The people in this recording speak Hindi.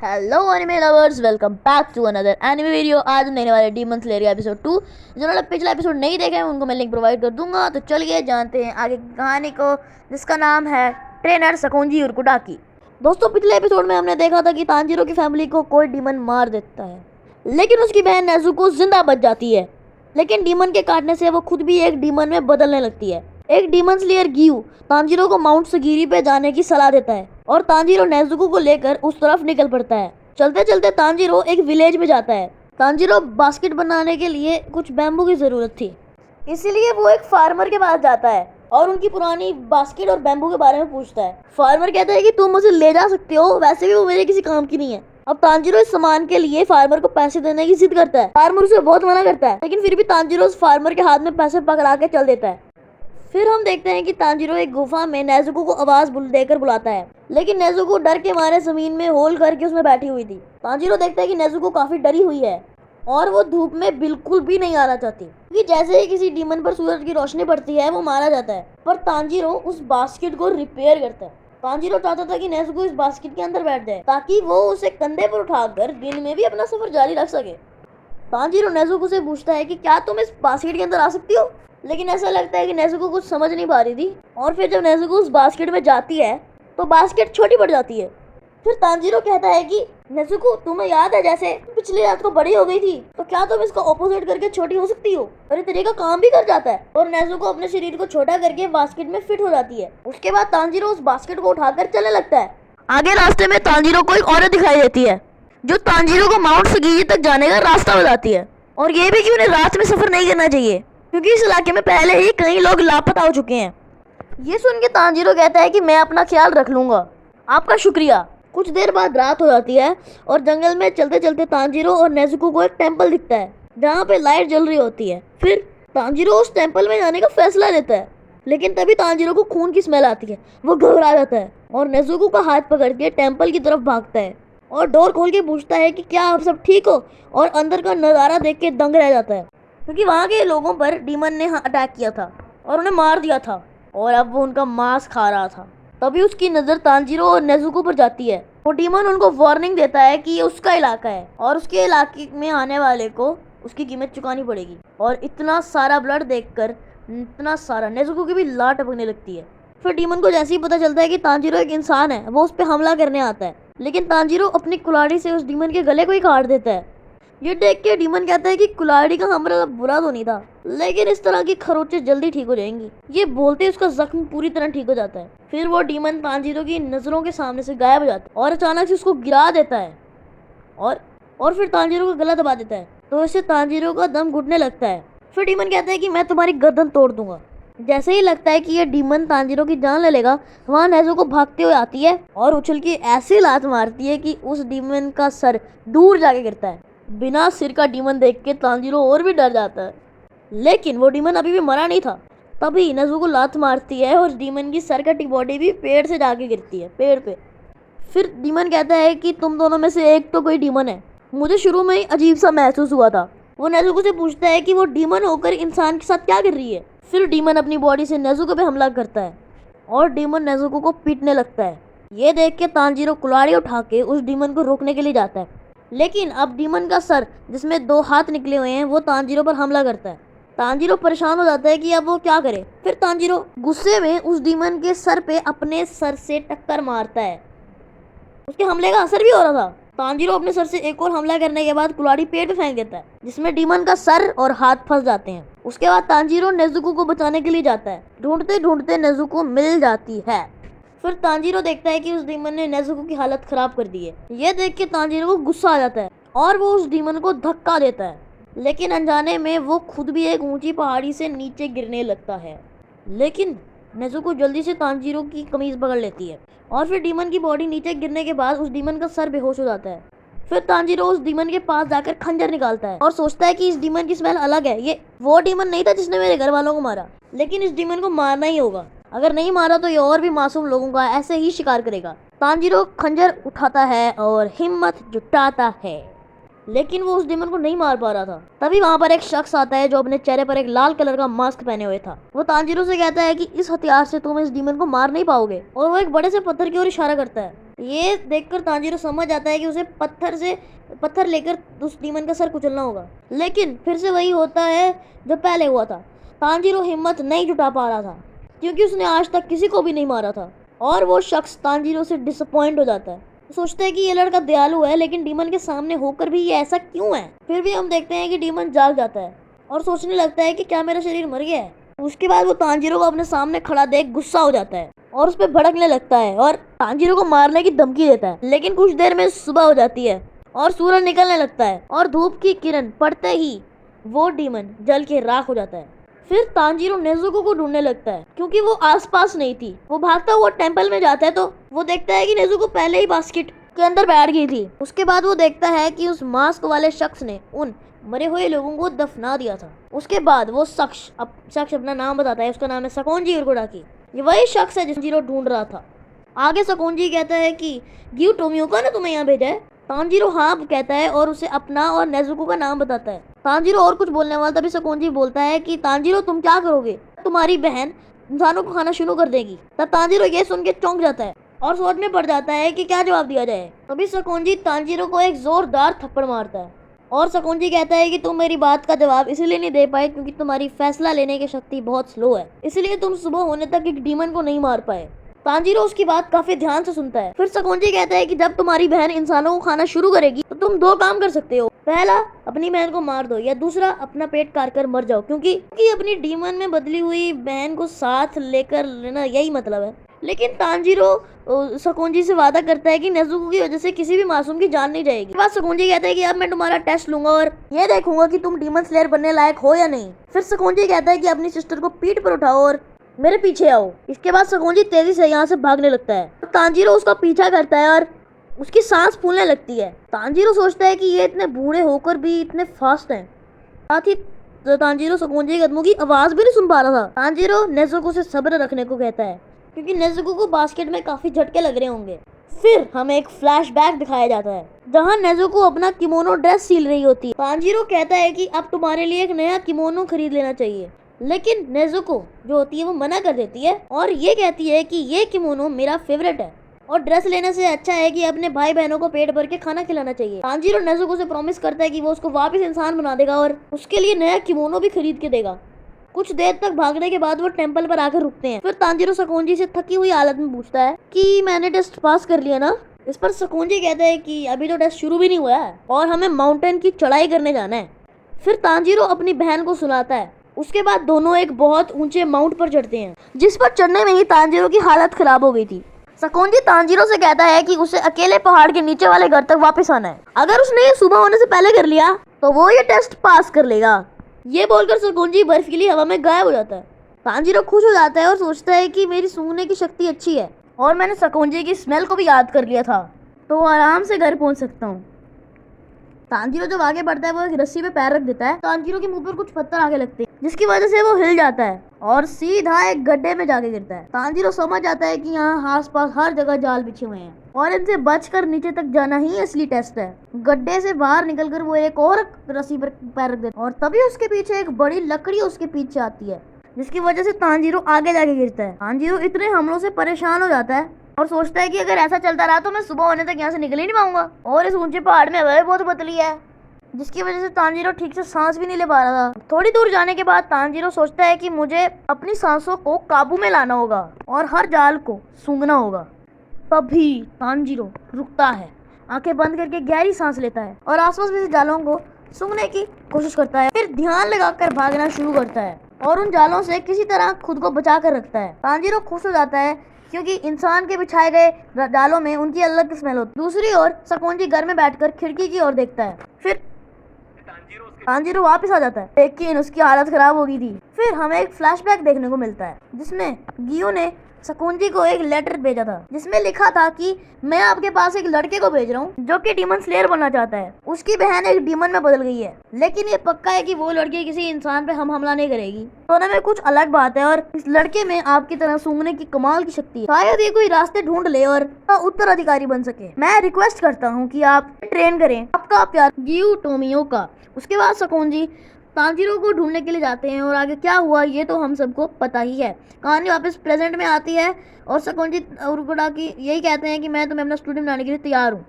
Hello anime lovers, welcome back to another anime video. आज हम देखने वाले डीमन स्लेयर एपिसोड 2। जिन्होंने पिछला एपिसोड नहीं देखा है उनको मैं लिंक प्रोवाइड कर दूंगा। तो चलिए जानते हैं आगे की कहानी को, जिसका नाम है ट्रेनर सकोंजी उरकुडाकी। दोस्तों, पिछले एपिसोड में हमने देखा था कि तांजीरो की फैमिली को कोई डीमन मार देता है, लेकिन उसकी बहन नेजुको जिंदा बच जाती है। लेकिन डीमन के काटने से वो खुद भी एक डीमन में बदलने लगती है। एक डीमन स्लेयर गियू तांजीरो को माउंट सगीरी पे जाने की सलाह देता है और तांजीरो नेजुको को लेकर उस तरफ निकल पड़ता है। चलते चलते तांजीरो एक विलेज में जाता है। तांजीरो बास्केट बनाने के लिए कुछ बैम्बू की जरूरत थी, इसीलिए वो एक फार्मर के पास जाता है और उनकी पुरानी बास्केट और बैम्बू के बारे में पूछता है। फार्मर कहता है कि तुम मुझे ले जा सकते हो, वैसे भी वो मेरे किसी काम की नहीं है। अब तांजीरो इस सामान के लिए फार्मर को पैसे देने की जिद करता है। फार्मर उसे बहुत मना करता है, लेकिन फिर भी तांजीरो उस फार्मर के हाथ में पैसे पकड़ा के चल देता है। फिर हम देखते हैं कि तांजीरो एक गुफा में नेजुको को आवाज देकर बुलाता है, लेकिन नेजुको डर के मारे जमीन में होल करके उसमें बैठी हुई थी। तांजीरो देखता है कि नेजुको काफी डरी हुई है और वो धूप में बिल्कुल भी नहीं आना चाहती, क्योंकि जैसे ही किसी डीमन पर सूरज की रोशनी पड़ती है वो मारा जाता है। पर तांजीरो उस बास्केट को रिपेयर करता है। तांजीरो चाहता था कि नेजुको इस बास्केट के अंदर बैठ जाए ताकि वो उसे कंधे पर उठाकर दिन में भी अपना सफर जारी रख सके। तांजीरो नेजुको से पूछता है कि क्या तुम इस बास्केट के अंदर आ सकती हो, लेकिन ऐसा लगता है कि नेजुको कुछ समझ नहीं पा रही थी। और फिर जब नेजुको उस बास्केट में जाती है तो बास्केट छोटी पड़ जाती है। फिर तांजीरो कहता है कि नेजुको, तुम्हें याद है जैसे पिछली रात को बड़ी हो गई थी, तो क्या तुम इसका ऑपोजिट करके छोटी हो सकती हो? और ये तरीका काम भी कर जाता है और नेजुको अपने शरीर को छोटा करके बास्केट में फिट हो जाती है। उसके बाद तांजीरो उस बास्केट को उठाकर चलने लगता है। आगे रास्ते में तांजीरो को एक औरत दिखाई देती है जो तांजीरो को माउंट सगीरी तक जाने का रास्ता बताती है, और ये भी कि उन्हें रात में सफर नहीं करना चाहिए क्योंकि इस इलाके में पहले ही कई लोग लापता हो चुके हैं। ये सुन के तांजीरो कहता है कि मैं अपना ख्याल रख लूंगा, आपका शुक्रिया। कुछ देर बाद रात हो जाती है और जंगल में चलते चलते तांजीरो और नेजुको को एक टेंपल दिखता है जहाँ पे लाइट जल रही होती है। फिर तांजीरो उस टेंपल में जाने का फैसला लेता है, लेकिन तभी तांजीरो को खून की स्मेल आती है। वो घबरा जाता है और नेजुको का हाथ पकड़ के टेंपल की तरफ भागता है और डोर खोल के पूछता है कि क्या आप सब ठीक हो, और अंदर का नज़ारा देख के दंग रह जाता है, क्योंकि वहाँ के लोगों पर डीमन ने अटैक किया था और उन्हें मार दिया था और अब वो उनका मांस खा रहा था। तभी उसकी नज़र तांजीरो और नेजुको पर जाती है। वो डीमन उनको वार्निंग देता है कि ये उसका इलाका है और उसके इलाके में आने वाले को उसकी कीमत चुकानी पड़ेगी। और इतना सारा ब्लड देखकर इतना सारा नेजुको की भी लाट टपकने लगती है। फिर डीमन को जैसे ही पता चलता है कि तांजीरो एक इंसान है, वो उस पर हमला करने आता है, लेकिन तांजीरो अपनी कुल्हाड़ी से उस डीमन के गले को ही काट देता है। ये देख के डीमन कहता है कि कुल्हाड़ी का हमला बुरा तो नहीं था, लेकिन इस तरह की खरोंचें जल्दी ठीक हो जाएंगी। ये बोलते उसका जख्म पूरी तरह ठीक हो जाता है। फिर वो डीमन तांजीरो की नज़रों के सामने से गायब हो जाता है और अचानक से उसको गिरा देता है और फिर तांजीरो का गला दबा देता है, तो इससे तांजीरो का दम घुटने लगता है। फिर डीमन कहता है कि मैं तुम्हारी गर्दन तोड़ दूंगा। जैसे ही लगता है कि ये डीमन तांजीरो की जान ले लेगा, वहाँ नेजुको भागते हुए आती है और उछल के ऐसी लात मारती है कि उस डीमन का सर दूर जाके गिरता है। बिना सिर का डीमन देख के तांजीरो और भी डर जाता है, लेकिन वो डीमन अभी भी मरा नहीं था। तभी नेजुको लात मारती है और डीमन की सर कटी बॉडी भी पेड़ से जाके गिरती है, पेड़ पे। फिर डीमन कहता है कि तुम दोनों में से एक तो कोई डीमन है, मुझे शुरू में ही अजीब सा महसूस हुआ था। वो नेजुको से पूछता है कि वो डीमन होकर इंसान के साथ क्या कर रही है। फिर डीमन अपनी बॉडी से नेजुको पे हमला करता है और डीमन नेजुको को पीटने लगता है। ये देख के तांजीरो कुल्हाड़ी उठा के उस डीमन को रोकने के लिए जाता है, लेकिन अब डीमन का सर जिसमें 2 हाथ निकले हुए हैं वो तांजीरो पर हमला करता है। तांजीरो परेशान हो जाता है कि अब वो क्या करे। फिर तांजीरो गुस्से में उस डीमन के सर पे अपने सर से टक्कर मारता है। उसके हमले का असर भी हो रहा था। तांजीरो अपने सर से एक और हमला करने के बाद कुल्हाड़ी पेड़ पे फेंक देता है, जिसमें डीमन का सर और हाथ फंस जाते हैं। उसके बाद तांजीरो नेजुको को बचाने के लिए जाता है। ढूंढते ढूंढते नेजुको मिल जाती है। फिर तांजीरो देखता है कि उस डीमन ने नेजुको की हालत खराब कर दी है। ये देख के तांजीरो को गुस्सा आ जाता है और वो उस डीमन को धक्का देता है, लेकिन अनजाने में वो खुद भी एक ऊंची पहाड़ी से नीचे गिरने लगता है। लेकिन नेजुको जल्दी से तांजीरो की कमीज पकड़ लेती है और फिर डीमन की बॉडी नीचे गिरने के बाद उस डीमन का सर बेहोश हो जाता है। फिर तांजीरो उस डीमन के पास जाकर खंजर निकालता है और सोचता है कि इस डीमन की स्मेल अलग है। ये वो डीमन नहीं था जिसने मेरे घर वालों को मारा, लेकिन इस डीमन को मारना ही होगा। अगर नहीं मारा तो ये और भी मासूम लोगों का ऐसे ही शिकार करेगा। तांजीरो खंजर उठाता है और हिम्मत जुटाता है लेकिन वो उस डीमन को नहीं मार पा रहा था। तभी वहाँ पर एक शख्स आता है जो अपने चेहरे पर एक लाल कलर का मास्क पहने हुए था। वो तांजीरो से कहता है कि इस हथियार से तुम इस डीमन को मार नहीं पाओगे, और वो एक बड़े से पत्थर की ओर इशारा करता है। ये देखकर तांजीरो समझ आता है कि उसे पत्थर लेकर उस डीमन का सर कुचलना होगा। लेकिन फिर से वही होता है जो पहले हुआ था। तांजीरो हिम्मत नहीं जुटा पा रहा था क्योंकि उसने आज तक किसी को भी नहीं मारा था, और वो शख्स तांजीरो से डिसअपॉइंट हो जाता है। सोचते हैं कि ये लड़का दयालु है, लेकिन डीमन के सामने होकर भी ये ऐसा क्यों है। फिर भी हम देखते हैं कि डीमन जाग जाता है और सोचने लगता है कि क्या मेरा शरीर मर गया है। उसके बाद वो तांजीरो को अपने सामने खड़ा देख गुस्सा हो जाता है और उस पर भड़कने लगता है और तांजीरो को मारने की धमकी देता है। लेकिन कुछ देर में सुबह हो जाती है और सूरज निकलने लगता है और धूप की किरण पड़ते ही वो डीमन जल के राख हो जाता है। फिर तांजीरो नेजुको को ढूंढने लगता है क्योंकि वो आसपास नहीं थी। वो भागता हुआ टेंपल में जाता है तो वो देखता है कि नेजुको पहले ही बास्केट के अंदर बैठ गई थी। उसके बाद वो देखता है कि उस मास्क वाले शख्स ने उन मरे हुए लोगों को दफना दिया था। उसके बाद वो शख्स अपना नाम बताता है। उसका नाम है सकोंजी उरगोडाकी। ये वही शख्स है जिसे तांजीरो ढूंढ रहा था। आगे सकोंजी कहता है कि गियो टोमियोका ने तुम्हें यहाँ भेजा है। तांजीरो हाँ कहता है और उसे अपना और नेजुको का नाम बताता है। तांजीरो और कुछ बोलने वाला तभी सकोंजी बोलता है कि तांजीरो तुम क्या करोगे, तुम्हारी बहन इंसानों को खाना शुरू कर देगी। तब तांजीरो ये सुन के चौंक जाता है और सोच में पड़ जाता है कि क्या जवाब दिया जाए। तभी सकोंजी तांजीरो को एक जोरदार थप्पड़ मारता है और सकोंजी कहता है कि तुम मेरी बात का जवाब इसलिए नहीं दे पाए क्योंकि तुम्हारी फैसला लेने की शक्ति बहुत स्लो है, इसलिए तुम सुबह होने तक एक डीमन को नहीं मार पाए। तांजीरो उसकी बात काफी ध्यान से सुनता है। फिर सकोंजी कहता है कि जब तुम्हारी बहन इंसानों को खाना शुरू करेगी तो तुम दो काम कर सकते हो, पहला अपनी बहन को मार दो या दूसरा अपना पेट काट कर मर जाओ, क्योंकि अपनी डीमन में बदली हुई बहन को साथ लेकर लेना यही मतलब है। लेकिन तांजीरो सकोंजी से वादा करता है कि नेजुको की वजह से किसी भी मासूम की जान नहीं जाएगी। बाद सकोंजी कहता है कि अब मैं तुम्हारा टेस्ट लूंगा और ये देखूंगा कि तुम डीमन स्लेयर बनने लायक हो या नहीं। फिर सकोंजी कहता है कि अपनी सिस्टर को पीठ पर उठाओ और मेरे पीछे आओ। इसके बाद सकोंजी तेजी से यहाँ से भागने लगता है। तांजीरो उसका पीछा करता है और उसकी सांस फूलने लगती है। तांजीरो सोचता है कि ये इतने बूढ़े होकर भी इतने फास्ट हैं। साथ ही तांजीरो सकोंजी के कदमों की आवाज भी नहीं सुन पा रहा था। तांजीरो नेजुको से सब्र रखने को कहता है क्योंकि नेजुको को बास्केट में काफी झटके लग रहे होंगे। फिर हमें एक फ्लैशबैक दिखाया जाता है जहाँ नेजुको अपना किमोनो ड्रेस सील रही होती है। तांजीरो कहता है कि अब तुम्हारे लिए एक नया किमोनो खरीद लेना चाहिए, लेकिन नेजुको जो होती है वो मना कर देती है और ये कहती है कि ये किमोनो मेरा फेवरेट है और ड्रेस लेने से अच्छा है कि अपने भाई बहनों को पेट भर के खाना खिलाना चाहिए। तांजीरो नेजुको से प्रॉमिस करता है कि वो उसको वापस इंसान बना देगा और उसके लिए नया किमोनो भी खरीद के देगा। कुछ देर तक भागने के बाद वो टेंपल पर आकर रुकते हैं। फिर तांजीरो सकोंजी से थकी हुई हालत में पूछता है कि मैंने टेस्ट पास कर लिया ना। इस पर सकोंजी कहता है कि अभी तो टेस्ट शुरू भी नहीं हुआ है और हमें माउंटेन की चढ़ाई करने जाना है। फिर तांजीरो अपनी बहन को सुनाता है। उसके बाद दोनों एक बहुत ऊंचे माउंट पर चढ़ते हैं जिस पर चढ़ने में ही तांजीरो की हालत खराब हो गई थी। सकोंजी तांजीरो से कहता है कि उसे अकेले पहाड़ के नीचे वाले घर तक वापस आना है। अगर उसने ये सुबह होने से पहले कर लिया तो वो ये टेस्ट पास कर लेगा। ये बोलकर सकोंजी बर्फीली हवा में गायब हो जाता है। तांजीरो खुश हो जाता है और सोचता है कि मेरी सूंघने की शक्ति अच्छी है और मैंने सकोंजी की स्मेल को भी याद कर लिया था, तो आराम से घर पहुंच सकता हूँ। तांजीरो जब आगे बढ़ता है वो एक रस्सी पे पैर रख देता है। तांजीरो के मुंह पर कुछ पत्थर आगे लगते हैं जिसकी वजह से वो हिल जाता है और सीधा एक गड्ढे में जाके गिरता है। तांजीरो समझ जाता है कि यहाँ आसपास हर जगह जाल बिछे हुए हैं और इनसे बचकर नीचे तक जाना ही असली टेस्ट है। गड्ढे से बाहर निकलकर वो एक और रस्सी पर पैर रख देता है और तभी उसके पीछे एक बड़ी लकड़ी उसके पीछे आती है जिसकी वजह से तांजीरो आगे जाके गिरता है। तांजीरो इतने हमलों से परेशान हो जाता है और सोचता है कि अगर ऐसा चलता रहा तो मैं सुबह होने तक यहाँ से निकल ही नहीं पाऊंगा और इस ऊंचे पहाड़ में हवा बहुत पतली है जिसकी वजह से तांजीरो ठीक से सांस भी नहीं ले पा रहा था। थोड़ी दूर जाने के बाद तांजीरो सोचता है कि मुझे अपनी सांसों को काबू में लाना होगा और हर जाल को सूंघना होगा। तभी तांजीरो रुकता है, आंखें बंद करके गहरी सांस लेता है और आसपास में से जालों को सूंघने की कोशिश करता है। फिर ध्यान लगाकर भागना शुरू करता है और उन जालों से किसी तरह खुद को बचा कर रखता है। तांजीरो खुश हो जाता है क्योंकि इंसान के बिछाए गए जालों में उनकी अलग स्मेल होती है। दूसरी ओर सकोंजी घर में बैठकर खिड़की की ओर देखता है। फिर तांजीरो वापस आ जाता है लेकिन उसकी हालत खराब हो गई थी। फिर हमें एक फ्लैशबैक देखने को मिलता है जिसमें गियो ने शकुंजी को एक लेटर भेजा था जिसमें लिखा था कि मैं आपके पास एक लड़के को भेज रहा हूँ जो कि डीमन स्लेयर बनना चाहता है। उसकी बहन एक डीमन में बदल गई है, लेकिन ये पक्का है कि वो लड़की किसी इंसान पे हमला नहीं करेगी। दोनों में कुछ अलग बात है और इस लड़के में आपकी तरह सूंघने की कमाल की शक्ति है। शायद ये कोई रास्ते ढूंढ ले और उत्तराधिकारी बन सके। मैं रिक्वेस्ट करता हूँ कि आप ट्रेन करें। आपका प्यार गियो टोमियोका। उसके बाद शकुंजी तांजीरो को ढूंढने के लिए जाते हैं और आगे क्या हुआ ये तो हम सबको पता ही है। कहानी वापस प्रेजेंट में आती है और शकुंजी उरुकुडा की यही कहते हैं कि मैं तुम्हें अपना स्टूडेंट बनाने के लिए तैयार हूँ।